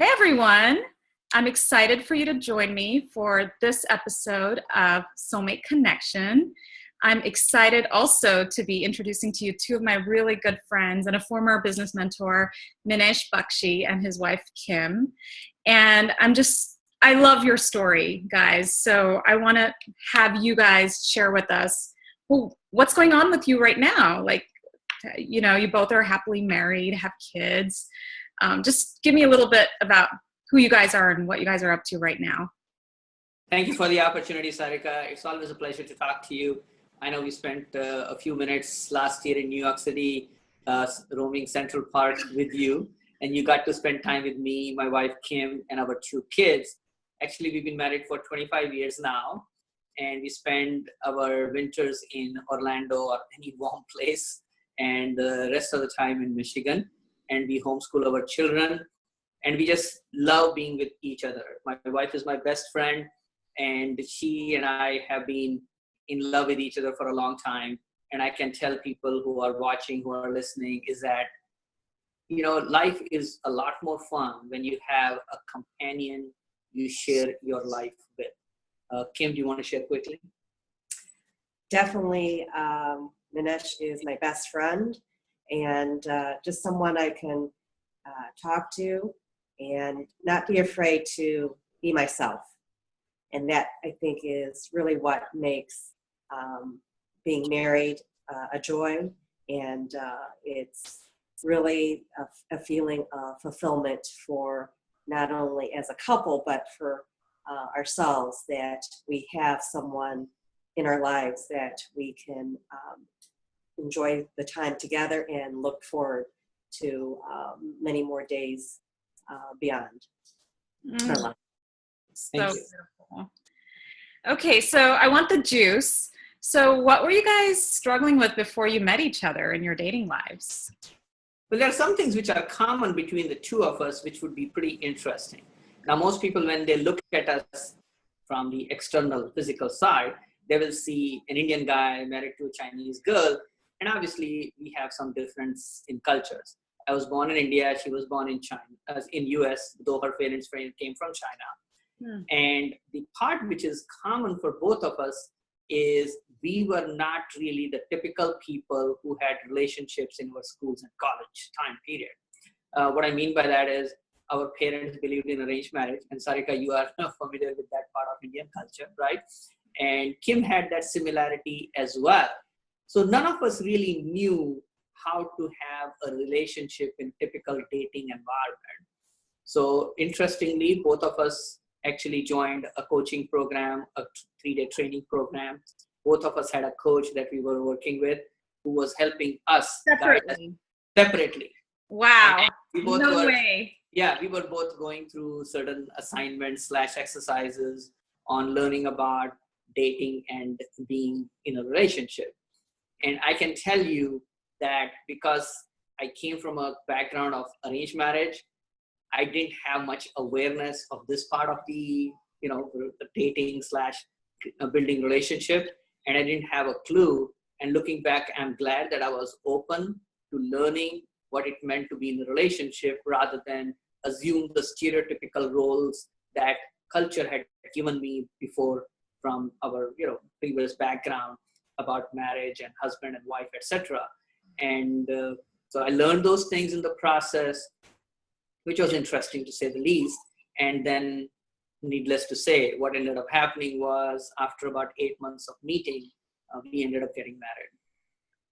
Hey everyone, I'm excited for you to join me for this episode of Soulmate Connection. I'm excited also to be introducing to you two of my really good friends and a former business mentor, Minesh Baxi, and his wife, Kim. And I love your story, guys. So I want to have you guys share with us, well, what's going on with you right now? Like, you both are happily married, have kids. Just give me a little bit about who you guys are and what you guys are up to right now. Thank you for the opportunity, Sarika. It's always a pleasure to talk to you. I know we spent a few minutes last year in New York City, roaming Central Park with you, and you got to spend time with me, my wife Kim, and our two kids. Actually, we've been married for 25 years now, and we spend our winters in Orlando or any warm place, and the rest of the time in Michigan. And we homeschool our children, and we just love being with each other. My wife is my best friend, and she and I have been in love with each other for a long time. And I can tell people who are watching, who are listening, is that, life is a lot more fun when you have a companion you share your life with. Kim, do you want to share quickly? Definitely, Minesh is my best friend, and just someone I can talk to and not be afraid to be myself. And that, I think, is really what makes being married a joy. And it's really a feeling of fulfillment for not only as a couple, but for ourselves, that we have someone in our lives that we can enjoy the time together and look forward to many more days beyond. So beautiful. Okay, so I want the juice. So what were you guys struggling with before you met each other in your dating lives? Well, there are some things which are common between the two of us, which would be pretty interesting. Now, most people, when they look at us from the external physical side, they will see an Indian guy married to a Chinese girl. And obviously, we have some difference in cultures. I was born in India. She was born in China, in US, though her parents came from China. And the part which is common for both of us is we were not really the typical people who had relationships in our schools and college time period. What I mean by that is our parents believed in arranged marriage. And Sarika, you are familiar with that part of Indian culture, right? And Kim had that similarity as well. So none of us really knew how to have a relationship in typical dating environment. So interestingly, both of us actually joined a coaching program, a 3-day training program. Both of us had a coach that we were working with who was helping us separately. Wow. No way. Yeah, we were both going through certain assignments / exercises on learning about dating and being in a relationship. And I can tell you that because I came from a background of arranged marriage, I didn't have much awareness of this part of the dating / building relationship. And I didn't have a clue. And looking back, I'm glad that I was open to learning what it meant to be in a relationship rather than assume the stereotypical roles that culture had given me before from our previous background about marriage and husband and wife, etc. And so I learned those things in the process, which was interesting to say the least. And then, needless to say, what ended up happening was after about 8 months of meeting, we ended up getting married.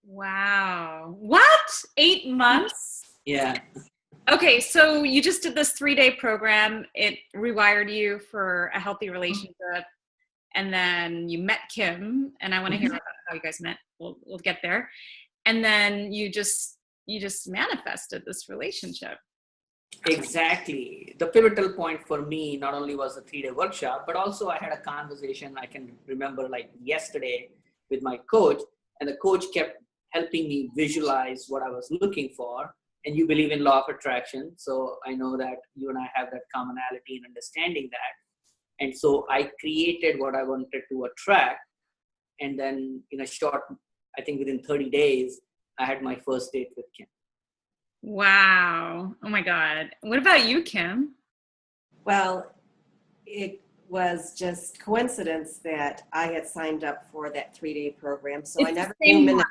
Wow. What? 8 months? Yeah. Okay, so you just did this 3-day program. It rewired you for a healthy relationship. And then you met Kim, and I want to hear about how you guys met. We'll get there. And then you just manifested this relationship. Exactly. The pivotal point for me not only was the 3-day workshop, but also I had a conversation I can remember like yesterday with my coach, and the coach kept helping me visualize what I was looking for. And you believe in law of attraction, so I know that you and I have that commonality in understanding that. And so I created what I wanted to attract. And then in a short, I think within 30 days, I had my first date with Kim. Wow. Oh my God. What about you, Kim? Well, it was just coincidence that I had signed up for that 3-day program. So I It's the never same knew one.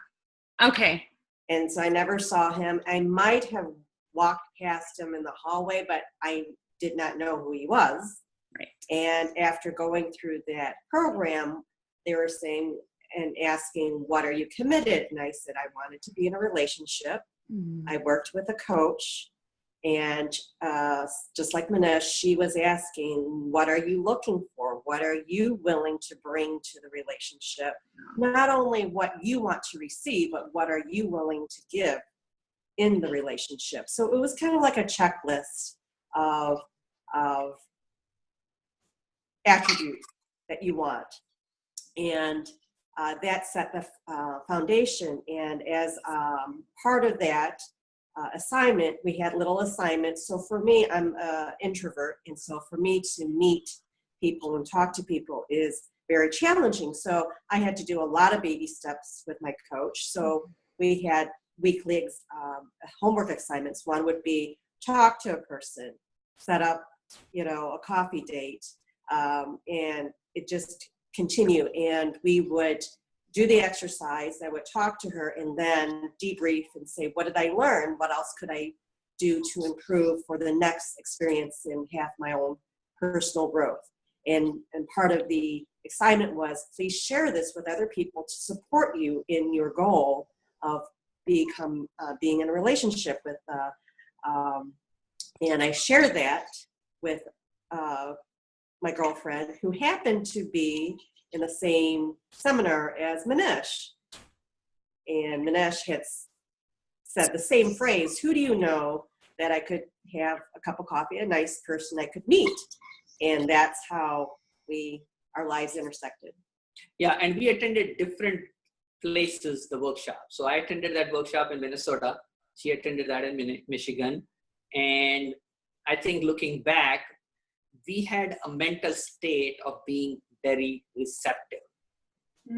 Minesh. Okay. And so I never saw him. I might have walked past him in the hallway, but I did not know who he was. Right. And after going through that program, they were saying and asking, what are you committed? And I said, I wanted to be in a relationship. I worked with a coach. And just like Minesh, she was asking, what are you looking for? What are you willing to bring to the relationship? Not only what you want to receive, but what are you willing to give in the relationship? So it was kind of like a checklist of attributes that you want. And that set the foundation. And as part of that assignment, we had little assignments. So for me, I'm an introvert. And so for me to meet people and talk to people is very challenging. So I had to do a lot of baby steps with my coach. So we had weekly homework assignments. One would be talk to a person, set up, a coffee date, and it just continue. And we would do the exercise. I would talk to her and then debrief and say, what did I learn? What else could I do to improve for the next experience and have my own personal growth? And part of the assignment was, please share this with other people to support you in your goal of being in a relationship with, and I shared that with my girlfriend, who happened to be in the same seminar as Minesh. And Minesh had said the same phrase, who do you know that I could have a cup of coffee, a nice person I could meet? And that's how our lives intersected. Yeah, and we attended different places, the workshop. So I attended that workshop in Minnesota. She attended that in Michigan. And I think looking back, we had a mental state of being very receptive.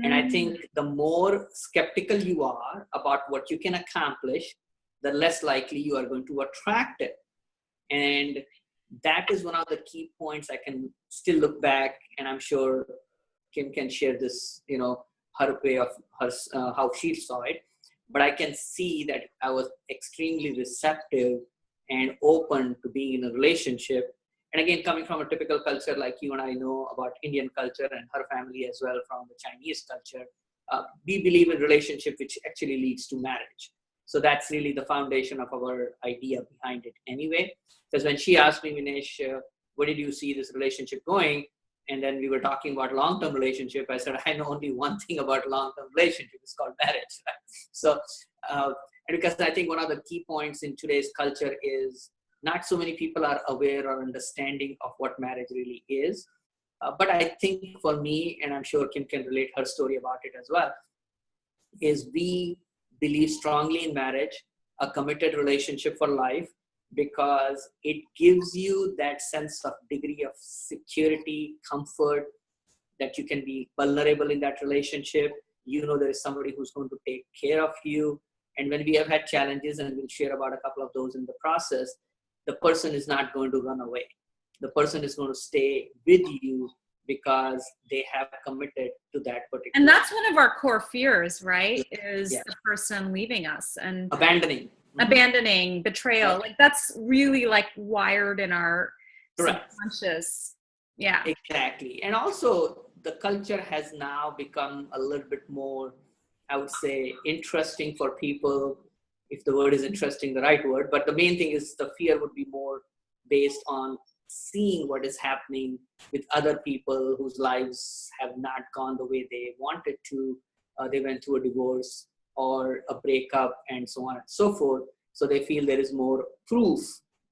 And I think the more skeptical you are about what you can accomplish, the less likely you are going to attract it. And that is one of the key points I can still look back, and I'm sure Kim can share this, her way of how she saw it. But I can see that I was extremely receptive and open to being in a relationship. And again, coming from a typical culture like you and I know about Indian culture, and her family as well from the Chinese culture, we believe in relationship which actually leads to marriage. So that's really the foundation of our idea behind it anyway. Because when she asked me, Minesh, where did you see this relationship going? And then we were talking about long-term relationship. I said, I know only one thing about long-term relationship. It's called marriage. So, and because I think one of the key points in today's culture is not so many people are aware or understanding of what marriage really is. But I think for me, and I'm sure Kim can relate her story about it as well, is we believe strongly in marriage, a committed relationship for life, because it gives you that sense of degree of security, comfort, that you can be vulnerable in that relationship. There is somebody who's going to take care of you. And when we have had challenges, and we'll share about a couple of those in the process, the person is not going to run away. The person is going to stay with you because they have committed to that particular. And that's one of our core fears, right? Is the person leaving us and abandoning, betrayal. Like that's really like wired in our subconscious. Yeah. Exactly. And also the culture has now become a little bit more, I would say, interesting for people, if the word is interesting, the right word. But the main thing is the fear would be more based on seeing what is happening with other people whose lives have not gone the way they wanted to. They went through a divorce or a breakup and so on and so forth. So they feel there is more proof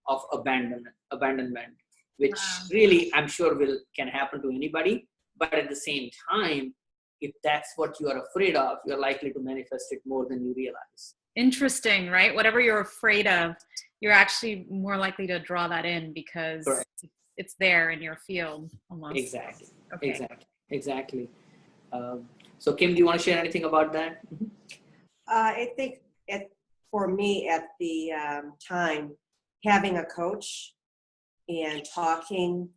of abandonment, which really I'm sure can happen to anybody. But at the same time, if that's what you are afraid of, you're likely to manifest it more than you realize. Interesting, right? Whatever you're afraid of, you're actually more likely to draw that in because it's there in your field almost. Exactly. Okay. Exactly. So Kim, do you want to share anything about that? I think for me at the time, having a coach and talking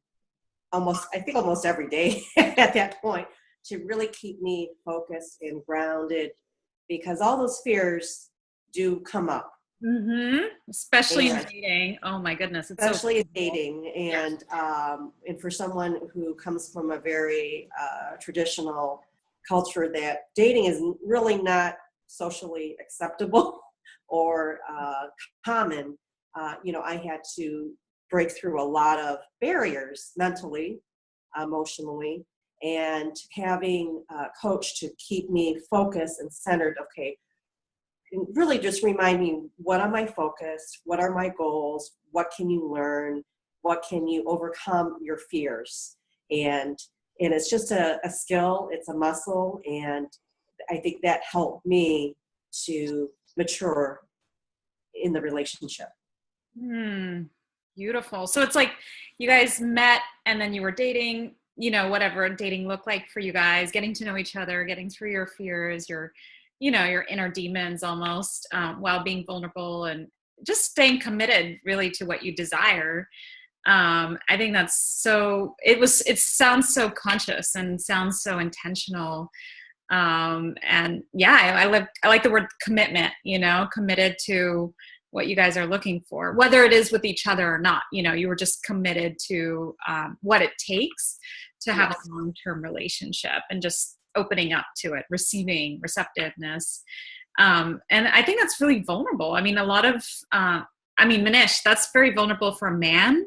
almost every day at that point, to really keep me focused and grounded, because all those fears do come up. Mm-hmm. Especially in And dating. Oh my goodness. It's especially in so dating, and for someone who comes from a very traditional culture, that dating is really not socially acceptable or common. I had to break through a lot of barriers mentally, emotionally, and having a coach to keep me focused and centered. Okay, and really just remind me, what am I focused? What are my goals? What can you learn? What can you overcome your fears? And it's just a skill, it's a muscle, and I think that helped me to mature in the relationship. beautiful. So it's like you guys met and then you were dating, whatever dating looked like for you guys, getting to know each other, getting through your fears, your inner demons almost, while being vulnerable and just staying committed really to what you desire. I think that's it sounds so conscious and sounds so intentional. And yeah, I like the word commitment, committed to what you guys are looking for, whether it is with each other or not. You were just committed to what it takes to have a long-term relationship, and just opening up to it, receiving, receptiveness. And I think that's really vulnerable. I mean, Minesh, that's very vulnerable for a man,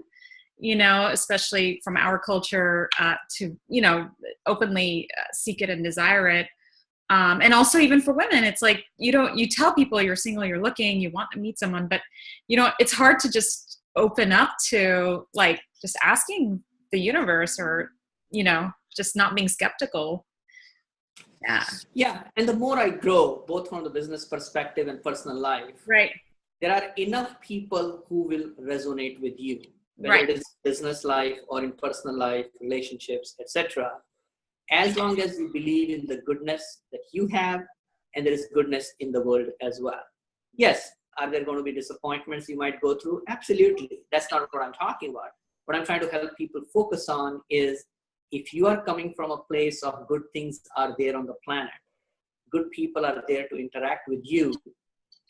especially from our culture, to, openly seek it and desire it. And also even for women, it's like, you tell people you're single, you're looking, you want to meet someone, but it's hard to just open up to like just asking the universe, or, just not being skeptical. Yeah. And the more I grow, both from the business perspective and personal life, Right. there are enough people who will resonate with you, whether Right. it is business life or in personal life, relationships, etc. As long as you believe in the goodness that you have, and there is goodness in the world as well. Yes, are there going to be disappointments you might go through? Absolutely. That's not what I'm talking about. What I'm trying to help people focus on is, if you are coming from a place of good things are there on the planet, good people are there to interact with you,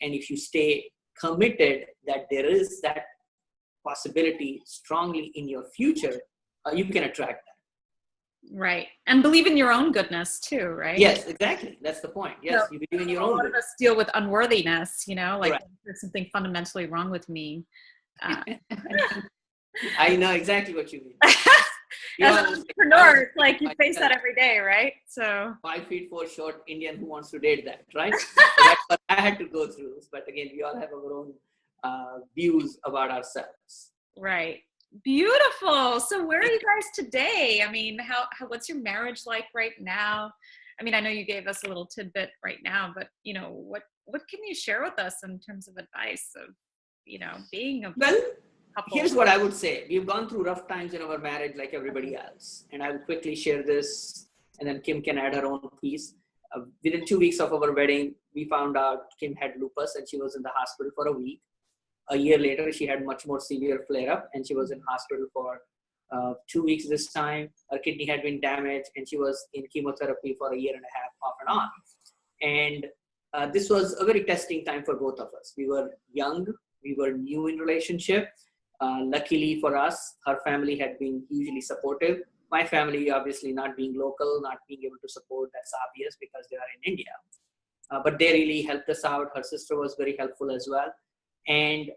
and if you stay committed that there is that possibility strongly in your future, you can attract that. Right. And believe in your own goodness too, right? Yes, exactly. That's the point. Yes, So, you believe in your a own lot of goodness. us deal with unworthiness, like Right. there's something fundamentally wrong with me. I know exactly what you mean. As an entrepreneur, it's like you face that every day, right? So 5 feet 4 short Indian who wants to date that, right? That's what I had to go through. But again, we all have our own views about ourselves. right. Beautiful. So where are you guys today? I mean, what's your marriage like right now? I mean, I know you gave us a little tidbit right now, but what can you share with us in terms of advice of, being a Well, couple? here's what I would say. We've gone through rough times in our marriage like everybody else. And I will quickly share this, and then Kim can add her own piece. Within 2 weeks of our wedding, we found out Kim had lupus, and she was in the hospital for a week. A year later, she had much more severe flare-up, and she was in hospital for 2 weeks this time. Her kidney had been damaged, and she was in chemotherapy for a year and a half, off and on. And this was a very testing time for both of us. We were young. We were new in relationship. Luckily for us, her family had been hugely supportive. My family, obviously not being local, not being able to support, that's obvious because they are in India. But they really helped us out. Her sister was very helpful as well. And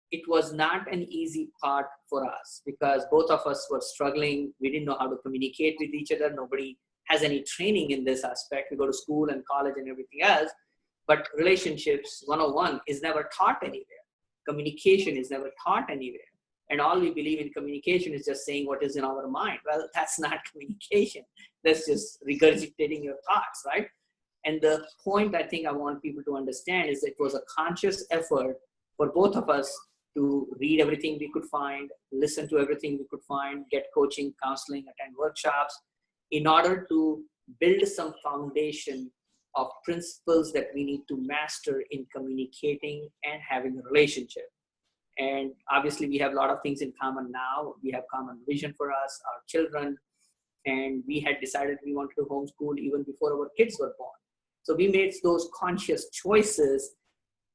it was not an easy part for us because both of us were struggling. We didn't know how to communicate with each other. Nobody has any training in this aspect. We go to school and college and everything else. But relationships 101 is never taught anywhere. Communication is never taught anywhere. And all we believe in communication is just saying what is in our mind. Well, that's not communication. That's just regurgitating your thoughts, right? And the point I think I want people to understand is it was a conscious effort for both of us to read everything we could find, listen to everything we could find, get coaching, counseling, attend workshops, in order to build some foundation of principles that we need to master in communicating and having a relationship. And obviously we have a lot of things in common now. We have common vision for us, our children, and we had decided we wanted to homeschool even before our kids were born. So we made those conscious choices,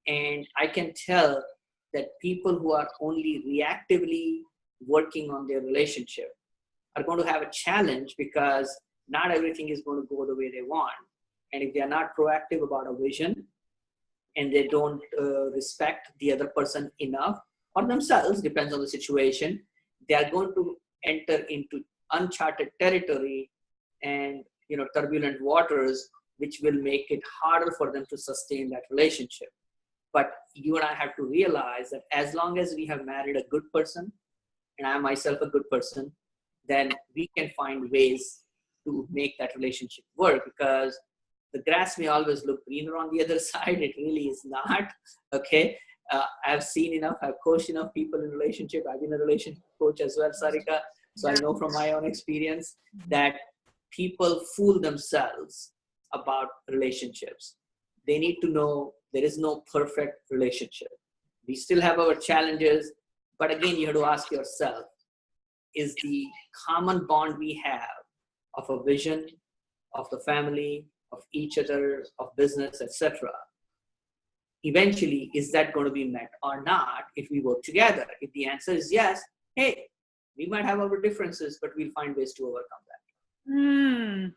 and I can tell that people who are only reactively working on their relationship are going to have a challenge, because not everything is going to go the way they want. And if they are not proactive about a vision, and they don't respect the other person enough, or themselves, depends on the situation, they are going to enter into uncharted territory and turbulent waters, which will make it harder for them to sustain that relationship. But you and I have to realize that as long as we have married a good person, and I am myself a good person, then we can find ways to make that relationship work, because the grass may always look greener on the other side. It really is not. Okay. I've seen enough, I've coached enough people in relationship. I've been a relationship coach as well, Sarika. So I know from my own experience that people fool themselves about relationships. They need to know there is no perfect relationship. We still have our challenges, but again, you have to ask yourself, is the common bond we have of a vision, of the family, of each other, of business, etc., eventually, is that going to be met or not if we work together? If the answer is yes, hey, we might have our differences, but we'll find ways to overcome that.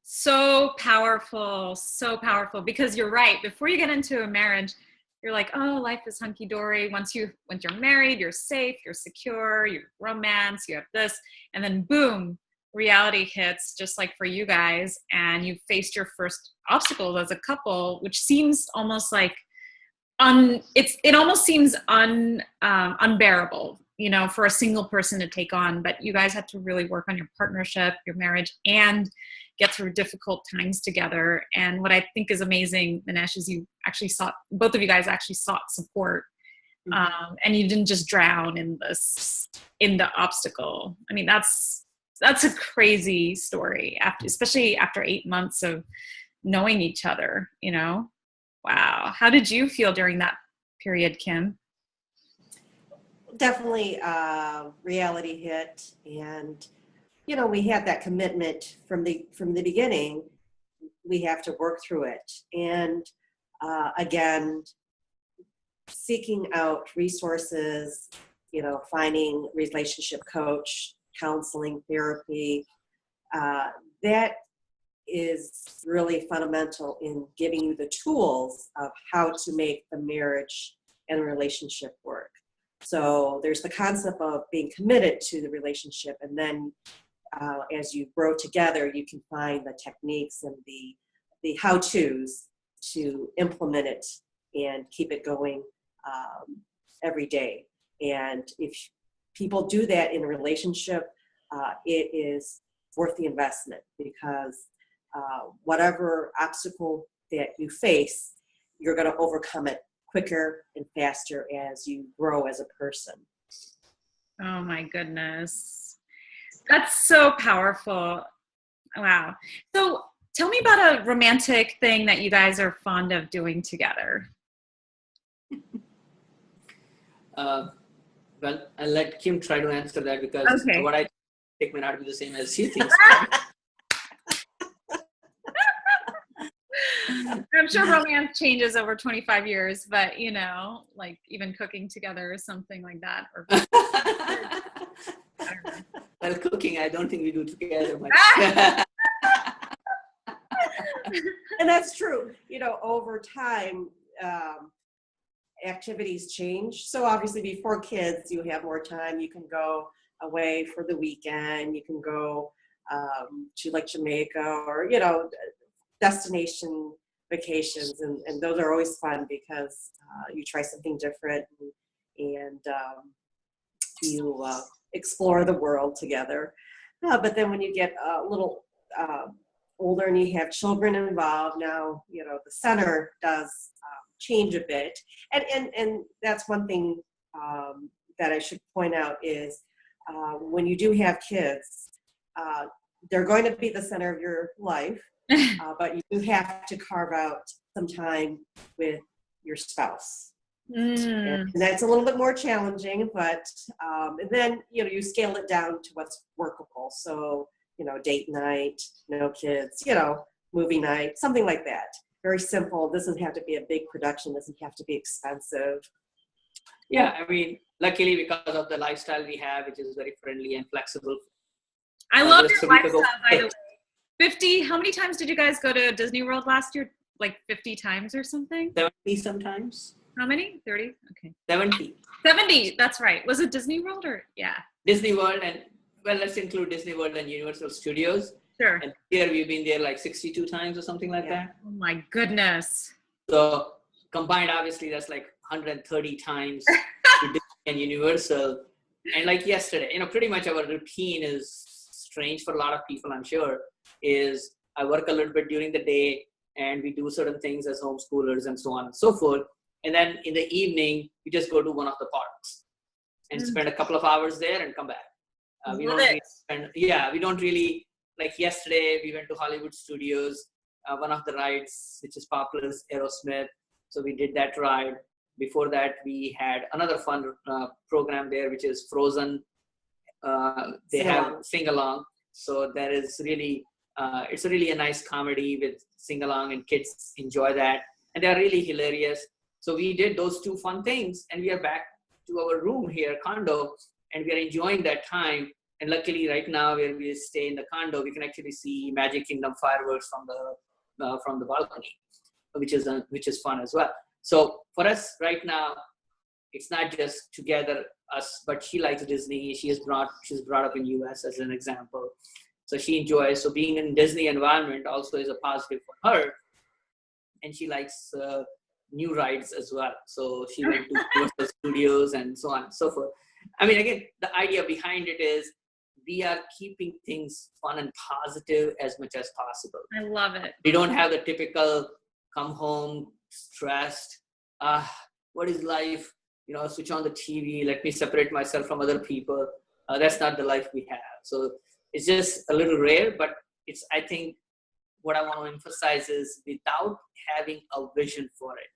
So powerful, because you're right. Before you get into a marriage, you're like, oh, life is hunky-dory. Once you're married, you're safe, you're secure, you romance, you have this, and then boom, reality hits, just like for you guys, and you faced your first obstacles as a couple, which seems almost like it almost seems unbearable, for a single person to take on. But you guys had to really work on your partnership, your marriage, and get through difficult times together. And what I think is amazing, Minesh, is both of you guys actually sought support, and you didn't just drown in the obstacle. I mean, that's a crazy story, especially after 8 months of knowing each other, Wow. How did you feel during that period, Kim? Definitely reality hit, and we had that commitment from the beginning. We have to work through it, and again, seeking out resources, finding relationship coach, counseling, therapy, that is really fundamental in giving you the tools of how to make the marriage and the relationship work. So there's the concept of being committed to the relationship, and then as you grow together, you can find the techniques and the how-tos to implement it and keep it going every day. And if people do that in a relationship, it is worth the investment, because whatever obstacle that you face, you're going to overcome it quicker and faster as you grow as a person. Oh my goodness. That's so powerful. Wow. So tell me about a romantic thing that you guys are fond of doing together. Well, I'll let Kim try to answer that, because what I think may not be the same as she thinks. I'm sure romance changes over 25 years, but like even cooking together or something like that. Or I don't know. Well, cooking, I don't think we do together much. And that's true. Over time, activities change. So obviously before kids, you have more time. You can go away for the weekend. You can go to like Jamaica or, destination vacations. And those are always fun, because you try something different, and you explore the world together. But then when you get a little older and you have children involved, now, the center does change a bit. And that's one thing that I should point out is when you do have kids, they're going to be the center of your life, but you do have to carve out some time with your spouse. And that's a little bit more challenging, but and then, you know, you scale it down to what's workable. So, you know, date night, no kids, you know, movie night, something like that. Very simple. Doesn't have to be a big production. Doesn't have to be expensive. Yeah, I mean, luckily because of the lifestyle we have, which is very friendly and flexible. I love your lifestyle, by the way. 50, how many times did you guys go to Disney World last year? Like 50 times or something? 70 sometimes. How many? 30? Okay. 70. 70, that's right. Was it Disney World or, yeah. Disney World and, well, let's include Disney World and Universal Studios. Sure. And here we've been there like 62 times or something like that. Oh my goodness. So combined, obviously, that's like 130 times to Disney and Universal. And like yesterday, you know, pretty much our routine is strange for a lot of people, I'm sure, is I work a little bit during the day and we do certain things as homeschoolers and so on and so forth. And then in the evening, we just go to one of the parks and spend a couple of hours there and come back. We don't really, like yesterday, we went to Hollywood Studios, one of the rides, which is popular, is Aerosmith. So we did that ride. Before that, we had another fun program there, which is Frozen. They have sing-along. So that is really, it's really a nice comedy with sing-along and kids enjoy that. And they're really hilarious. So we did those two fun things and we are back to our room here, condo, and we are enjoying that time. And luckily right now where we stay in the condo, we can actually see Magic Kingdom fireworks from the balcony, which is fun as well. So for us right now, it's not just together us, but she likes Disney. She's brought up in US as an example. So she enjoys, so being in Disney environment also is a positive for her. And she likes new rides as well. So she went to Universal Studios and so on and so forth. I mean, again, the idea behind it is we are keeping things fun and positive as much as possible. I love it. We don't have the typical come home stressed. What is life? You know, switch on the TV. Let me separate myself from other people. That's not the life we have. So it's just a little rare, but it's, I think, what I want to emphasize is without having a vision for it.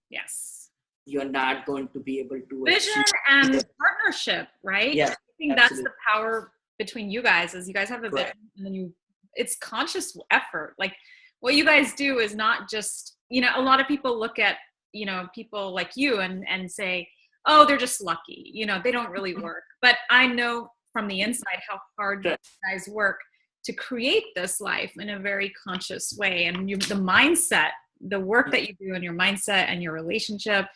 Yes. You're not going to be able to vision and partnership, right? Yeah, I think that's the power between you guys, is you guys have a vision and then it's conscious effort. Like what you guys do is not just, you know, a lot of people look at, you know, people like you and say, oh, they're just lucky, you know, they don't really work. But I know from the inside how hard you guys work to create this life in a very conscious way. And the mindset, the work that you do in your mindset and your relationship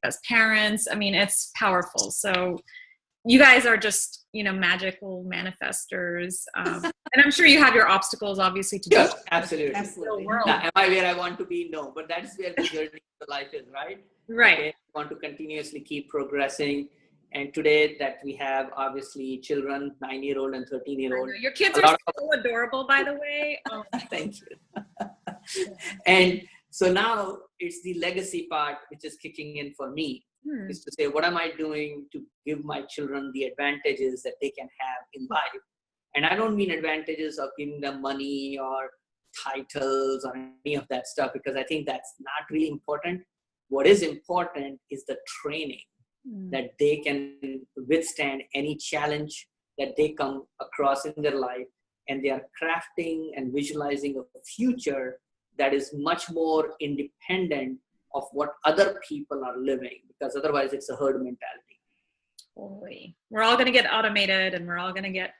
as parents, I mean, it's powerful. So you guys are just, you know, magical manifestors. And I'm sure you have your obstacles, obviously, to do. Absolutely. World. Now, am I where I want to be? No, but that's where the journey of life is, right? Right. Okay? I want to continuously keep progressing. And today that we have, obviously, children, 9-year-old and 13-year-old. Your kids are so adorable, by the way. Oh. Thank you. And so now it's the legacy part, which is kicking in for me, is to say, what am I doing to give my children the advantages that they can have in life? And I don't mean advantages of giving them money or titles or any of that stuff, because I think that's not really important. What is important is the training that they can withstand any challenge that they come across in their life, and they are crafting and visualizing a future that is much more independent of what other people are living, because otherwise it's a herd mentality. Totally. We're all going to get automated and we're all going to get,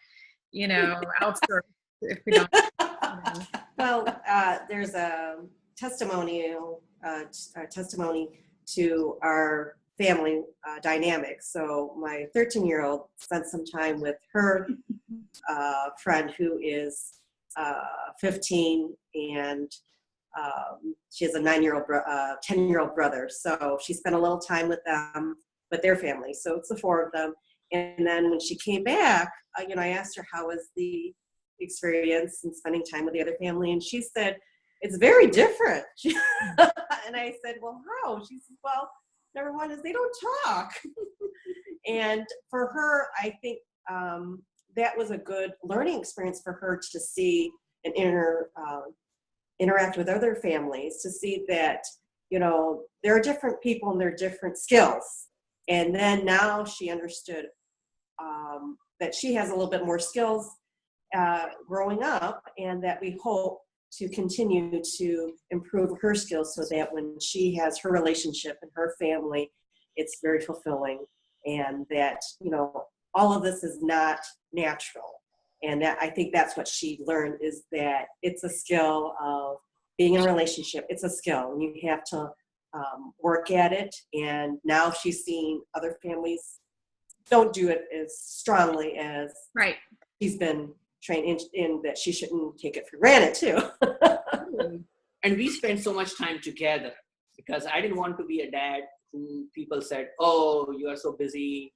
you know, outsourced if we don't. Well, there's a testimony to our family dynamics. So my 13-year-old spent some time with her friend who is 15, and she has a 10-year-old brother. So she spent a little time with them, with their family. So it's the four of them. And then when she came back, you know, I asked her how was the experience and spending time with the other family, and she said it's very different. And I said, well, how? She said, well, number one is they don't talk. And for her, I think that was a good learning experience for her to see and interact with other families, to see that, you know, there are different people and there are different skills. And then now she understood that she has a little bit more skills growing up, and that we hope to continue to improve her skills so that when she has her relationship and her family, it's very fulfilling. And that, you know, all of this is not natural. And that, I think that's what she learned, is that it's a skill of being in a relationship. It's a skill, and you have to work at it. And now she's seeing other families don't do it as strongly as she's been trained in that she shouldn't take it for granted too. And we spent so much time together because I didn't want to be a dad who people said, oh, you are so busy,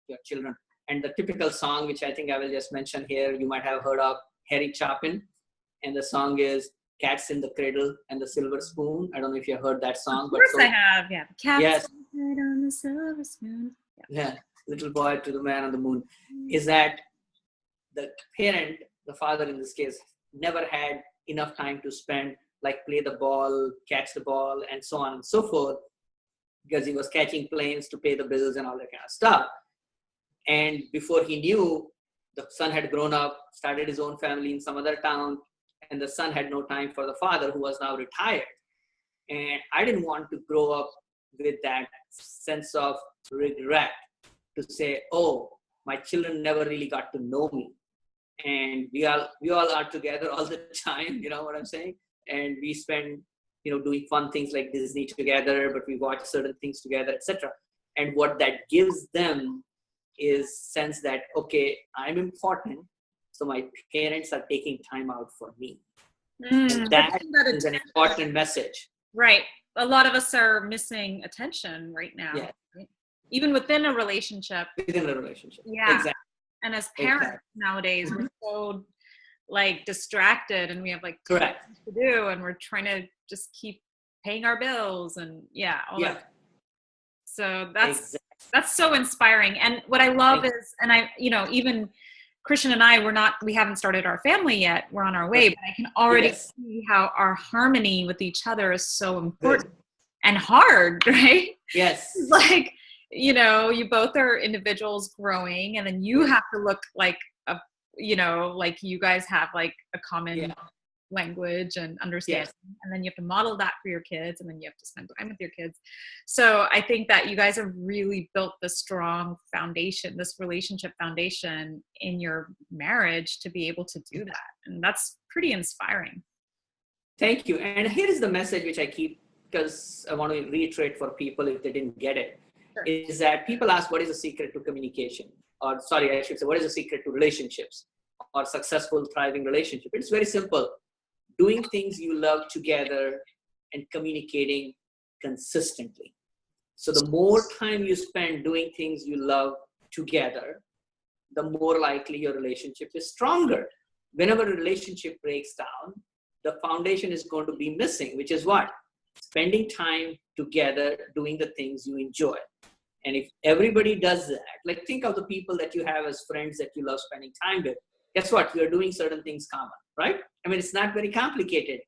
your children. And the typical song, which I think I will just mention here, you might have heard of Harry Chapin. And the song is Cats in the Cradle and the Silver Spoon. I don't know if you heard that song. Of course I have, yeah. Cats on the silver spoon. Yeah, little boy to the man on the moon. Is that the parent, the father in this case, never had enough time to spend, like play the ball, catch the ball, and so on and so forth, because he was catching planes to pay the bills and all that kind of stuff. And before he knew, the son had grown up, started his own family in some other town, and the son had no time for the father, who was now retired. And I didn't want to grow up with that sense of regret to say, oh, my children never really got to know me. And we all are together all the time, you know what I'm saying? And we spend, you know, doing fun things like Disney together, but we watch certain things together, etc. And what that gives them is sense that, okay, I'm important, so my parents are taking time out for me. And that is an important message. Right. A lot of us are missing attention right now. Yeah. Right? Even within a relationship. Within a relationship. Yeah. Exactly. And as parents nowadays, we're so like distracted, and we have like correct to do, and we're trying to just keep paying our bills and all that. So that's so inspiring. And what I love is, and I, you know, even Christian and I, we haven't started our family yet. We're on our way, but I can already see how our harmony with each other is so important and hard, right? Yes. Like, you know, you both are individuals growing, and then you have to look like you know, like you guys have like a common language and understanding, and then you have to model that for your kids, and then you have to spend time with your kids. So I think that you guys have really built this strong foundation, this relationship foundation in your marriage to be able to do that. And that's pretty inspiring. Thank you. And here is the message which I keep, because I want to reiterate for people if they didn't get it, is that people ask, what is the secret to communication? Or sorry, I should say, what is the secret to relationships or successful, thriving relationship? It's very simple. Doing things you love together and communicating consistently. So the more time you spend doing things you love together, the more likely your relationship is stronger. Whenever a relationship breaks down, the foundation is going to be missing, which is what? Spending time together, doing the things you enjoy. And if everybody does that, like think of the people that you have as friends that you love spending time with, guess what? You're doing certain things common, right? I mean, it's not very complicated.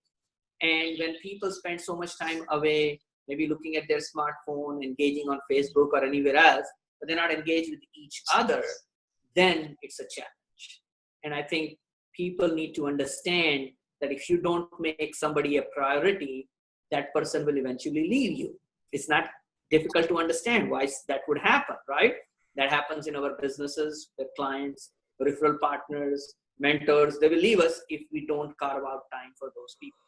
And when people spend so much time away, maybe looking at their smartphone, engaging on Facebook or anywhere else, but they're not engaged with each other, then it's a challenge. And I think people need to understand that if you don't make somebody a priority, that person will eventually leave you. It's not difficult to understand why that would happen, right? That happens in our businesses, with clients, referral partners, mentors. They will leave us if we don't carve out time for those people.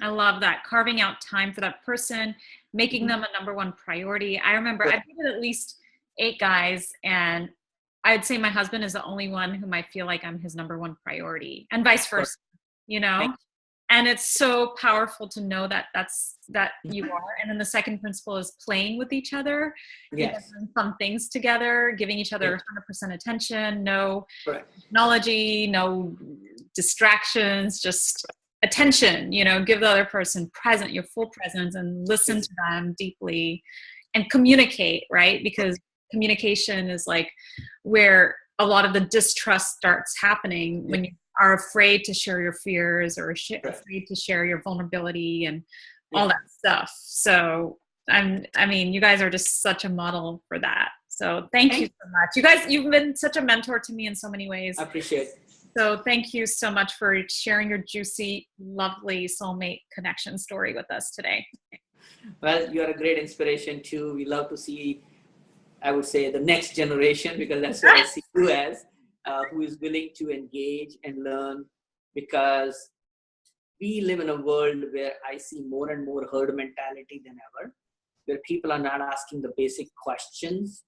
I love that. Carving out time for that person, making them a number one priority. I remember I've dated at least 8 guys, and I'd say my husband is the only one whom I feel like I'm his number one priority, and vice versa, you know? And it's so powerful to know that you are. And then the second principle is playing with each other, doing fun things together, giving each other 100% attention, no technology, no distractions, just attention, you know, give the other person your full presence, and listen to them deeply and communicate, right? Because communication is like where a lot of the distrust starts happening when you are afraid to share your fears or afraid to share your vulnerability. And all that stuff. So I mean, you guys are just such a model for that. So thank you so much. You guys, you've been such a mentor to me in so many ways. I appreciate it. So thank you so much for sharing your juicy, lovely soulmate connection story with us today. Well, you are a great inspiration too. We love to see, I would say, the next generation, because that's what I see you as, who is willing to engage and learn, because we live in a world where I see more and more herd mentality than ever, where people are not asking the basic questions,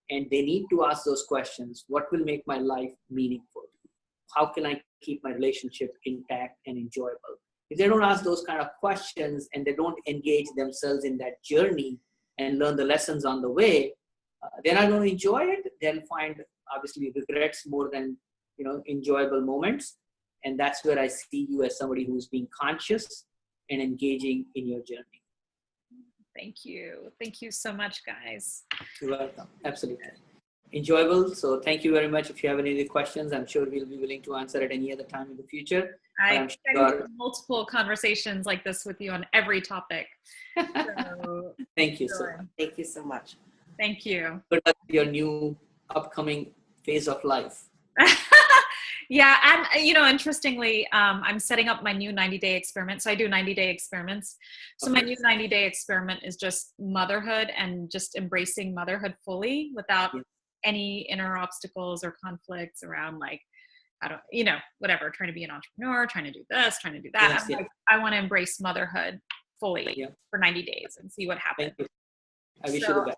and they need to ask those questions. What will make my life meaningful? How can I keep my relationship intact and enjoyable? If they don't ask those kind of questions and they don't engage themselves in that journey and learn the lessons on the way, they're not going to enjoy it. They'll find obviously regrets more than, you know, enjoyable moments. And that's where I see you as somebody who's being conscious and engaging in your journey. Thank you. Thank you so much, guys. You're welcome. Absolutely. Enjoyable. So thank you very much. If you have any other questions, I'm sure we'll be willing to answer at any other time in the future. I have multiple conversations like this with you on every topic. So, thank you so much. Thank you so much. Thank you. Good luck with your new upcoming phase of life. Yeah, and you know, interestingly, I'm setting up my new 90-day experiment. So I do 90-day experiments. So my new 90-day experiment is just motherhood and just embracing motherhood fully without any inner obstacles or conflicts around, like, I don't, you know, whatever, trying to be an entrepreneur, trying to do this, trying to do that. Yes, like, I want to embrace motherhood fully for 90 days and see what happens. Thank you. I wish you the best.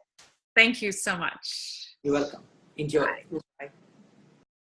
Thank you so much. You're welcome. Enjoy. Bye. Bye.